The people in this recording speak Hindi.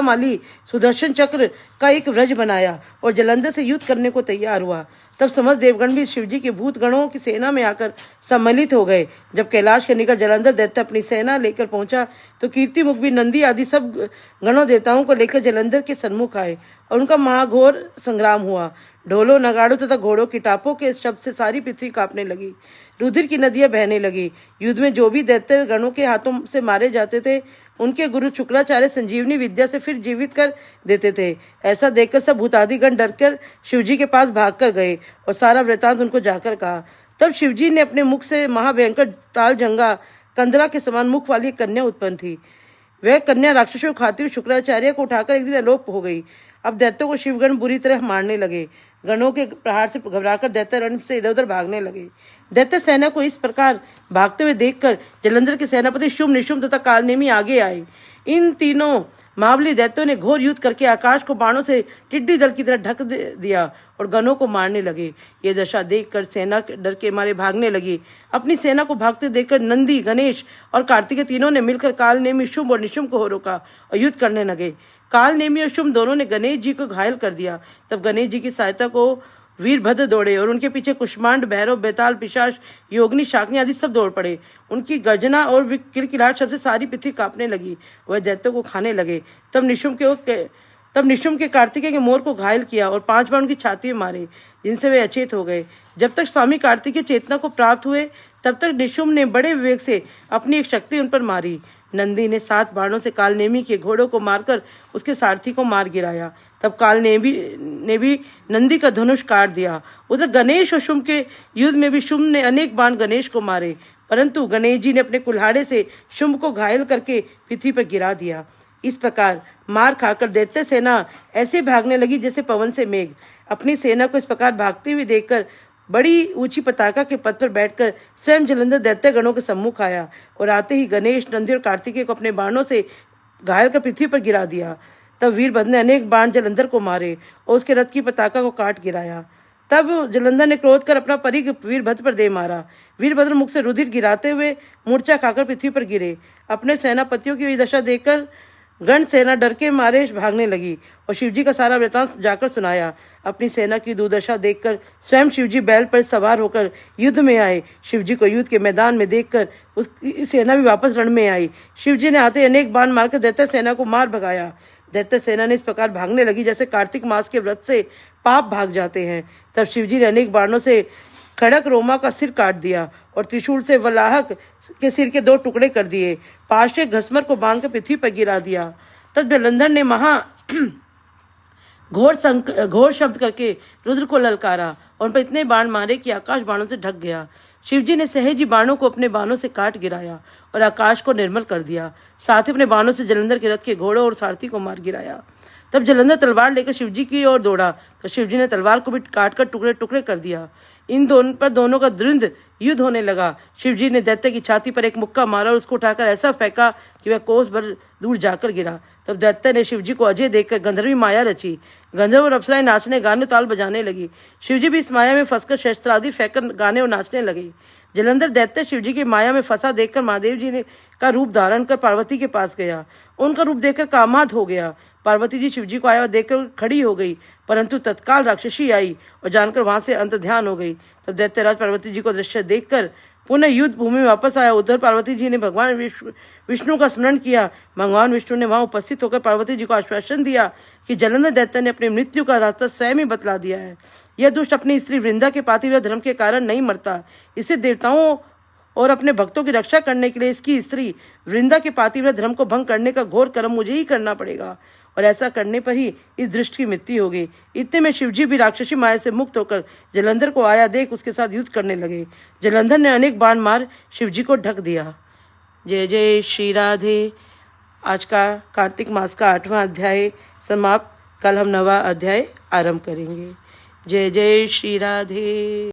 माली सुदर्शन चक्र का एक व्रज बनाया और जलंधर से युद्ध करने को तैयार हुआ। तब समस्त देवगण भी शिवजी के भूत गणों की सेना में आकर सम्मिलित हो गए। जब कैलाश के निकट जलंधर दैत्य अपनी सेना लेकर पहुंचा तो कीर्ति मुख भी नंदी आदि सब गणों देवताओं को लेकर जलंधर के सन्मुख आए और उनका महाघोर संग्राम हुआ। ढोलों नगाड़ों तथा घोड़ों की टापों के शब्द से सारी पृथ्वी कांपने लगी, रुधिर की नदियां बहने लगी। युद्ध में जो भी दैत्य गणों के हाथों से मारे जाते थे उनके गुरु शुक्राचार्य संजीवनी विद्या से फिर जीवित कर देते थे। ऐसा देखकर सब भूतादिगण डरकर शिवजी के पास भागकर गए और सारा वृतांत उनको जाकर कहा। तब शिवजी ने अपने मुख से महाभयंकर तालजंगा कंदरा के समान मुख वाली कन्या उत्पन्न थी। वह कन्या राक्षसों को खाती हुई शुक्राचार्य को उठाकर एक दिन अलोप हो गई। अब दैत्यों को शिवगण बुरी तरह मारने लगे। गणों के प्रहार से घबराकर दैत्य रण से इधर उधर भागने लगे। दैत्य सेना को इस प्रकार भागते हुए देखकर जलंधर के सेनापति शुंभ निशुंभ तथा कालनेमी आगे आए। इन तीनों महाबली दैत्यों ने घोर युद्ध करके आकाश को बाणों से टिड्डी दल की तरह ढक दिया और गणों को मारने लगे। ये दशा देखकर सेना डर के मारे भागने लगी। अपनी सेना को भागते देखकर नंदी, गणेश और कार्तिकेय तीनों ने मिलकर कालनेमी, शुंभ और निशुंभ को रोका और युद्ध करने लगे। कालनेमी और शुंभ दोनों ने गणेश जी को घायल कर दिया। तब गणेश जी की सहायता को वीरभद्र दौड़े और उनके पीछे कुष्मांड, भैरव, बेताल, पिशाच, योगिनी, शाकनी आदि सब दौड़ पड़े। उनकी गर्जना और किलकिलाहट शब्द से सारी पृथ्वी कांपने लगी। वह दैत्यों को खाने लगे। तब निशुंभ के कार्तिकेय के मोर को घायल किया और 5 बार उनकी छाती में मारे, जिनसे वे अचेत हो गए। जब तक स्वामी कार्तिकेय चेतना को प्राप्त हुए तब तक निशुंभ ने बड़े विवेक से अपनी एक शक्ति उन पर मारी। नंदी ने 7 बाणों से कालनेमी के घोड़ों को मारकर उसके सारथी को मार गिराया। तब कालनेमी ने भी नंदी का धनुष काट दिया। उधर गणेश और शुंभ के युद्ध में भी शुंभ ने अनेक बाण गणेश को मारे, परंतु गणेश जी ने अपने कुल्हाड़े से शुंभ को घायल करके पृथ्वी पर गिरा दिया। इस प्रकार मार खाकर दैत्य सेना ऐसे भागने लगी जैसे पवन से मेघ। अपनी सेना को इस प्रकार भागती हुई देखकर बड़ी ऊंची पताका के पद पर बैठकर स्वयं जलंधर दैत्य गणों के सम्मुख आया और आते ही गणेश, नंदी और कार्तिकेय को अपने बाणों से घायल कर पृथ्वी पर गिरा दिया। तब वीरभद्र ने अनेक बाण जलंधर को मारे और उसके रथ की पताका को काट गिराया। तब जलंधर ने क्रोध कर अपना परिघ वीरभद्र पर दे मारा। वीरभद्र मुख से रुधिर गिराते हुए मूर्छा खाकर पृथ्वी पर गिरे। अपने सेनापतियों की दशा देखकर गण सेना डर के मारे भागने लगी और शिवजी का सारा वृतांत जाकर सुनाया। अपनी सेना की दुर्दशा देखकर स्वयं शिवजी बैल पर सवार होकर युद्ध में आए। शिवजी को युद्ध के मैदान में देखकर उसकी सेना भी वापस रण में आई। शिवजी ने आते अनेक बाण मारकर दैत्य सेना को मार भगाया। दैत्य सेना ने इस प्रकार भागने लगी जैसे कार्तिक मास के व्रत से पाप भाग जाते हैं। तब शिवजी ने अनेक बाणों से खड़क रोमा का सिर काट दिया और त्रिशूल से वलाहक के सिर के 2 टुकड़े कर दिए। पाश के घसमर को बांधकर पृथ्वी पर गिरा दिया। तब जलंधर ने घोर शब्द करके रुद्र को ललकारा और उन पर इतने बाण मारे कि आकाश बाणों से ढक गया। शिवजी ने सहज ही बाणों को अपने बाणों से काट गिराया और आकाश को निर्मल कर दिया। साथ ही अपने बाणों से जलंधर के रथ के घोड़ों और सारथी को मार गिराया। तब जलंधर तलवार लेकर शिवजी की ओर दौड़ा तो शिवजी ने तलवार को भी काटकर टुकड़े टुकड़े कर दिया। इन दोनों का दृढ़ युद्ध होने लगा। शिवजी ने दैत्य की छाती पर एक मुक्का मारा और उसको उठाकर ऐसा फेंका कि वह कोस भर दूर जाकर गिरा। तब दैत्य ने शिवजी को अजय देखकर गंधर्वी माया रची। गंधर्व और अप्सराएं नाचने, गाने, ताल बजाने लगी। शिवजी भी इस माया में फंसकर शस्त्र आदि फेंककर गाने और नाचने लगे। जलंधर दैत्य शिवजी की माया में फंसा देखकर महादेव जी का रूप धारण कर पार्वती के पास गया। उनका रूप देखकर कामाद हो गया। पार्वती जी शिवजी को आया हुआ देखकर खड़ी हो गई, परंतु तत्काल राक्षसी आई और जानकर वहां से अंत ध्यान हो गई। तब दैत्यराज पार्वती जी को दृश्य देखकर पुनः युद्ध भूमि में वापस आया। उधर पार्वती जी ने भगवान विष्णु का स्मरण किया। भगवान विष्णु ने वहां उपस्थित होकर पार्वती जी को आश्वासन दिया कि जलंधर दैत्य ने अपनी मृत्यु का रास्ता स्वयं ही बतला दिया है। यह दुष्ट अपनी स्त्री वृंदा के पातिव्रत धर्म के कारण नहीं मरता। इसे देवताओं और अपने भक्तों की रक्षा करने के लिए इसकी स्त्री वृंदा के पातिव्रत धर्म को भंग करने का घोर कर्म मुझे ही करना पड़ेगा और ऐसा करने पर ही इस दृष्ट की मृत्यु होगी। इतने में शिवजी भी राक्षसी माया से मुक्त होकर जलंधर को आया देख उसके साथ युद्ध करने लगे। जलंधर ने अनेक बाण मार शिवजी को ढक दिया। जय जय श्री राधे। आज का कार्तिक मास का 8वां अध्याय समाप्त। कल हम 9वां अध्याय आरंभ करेंगे। जय जय श्री राधे।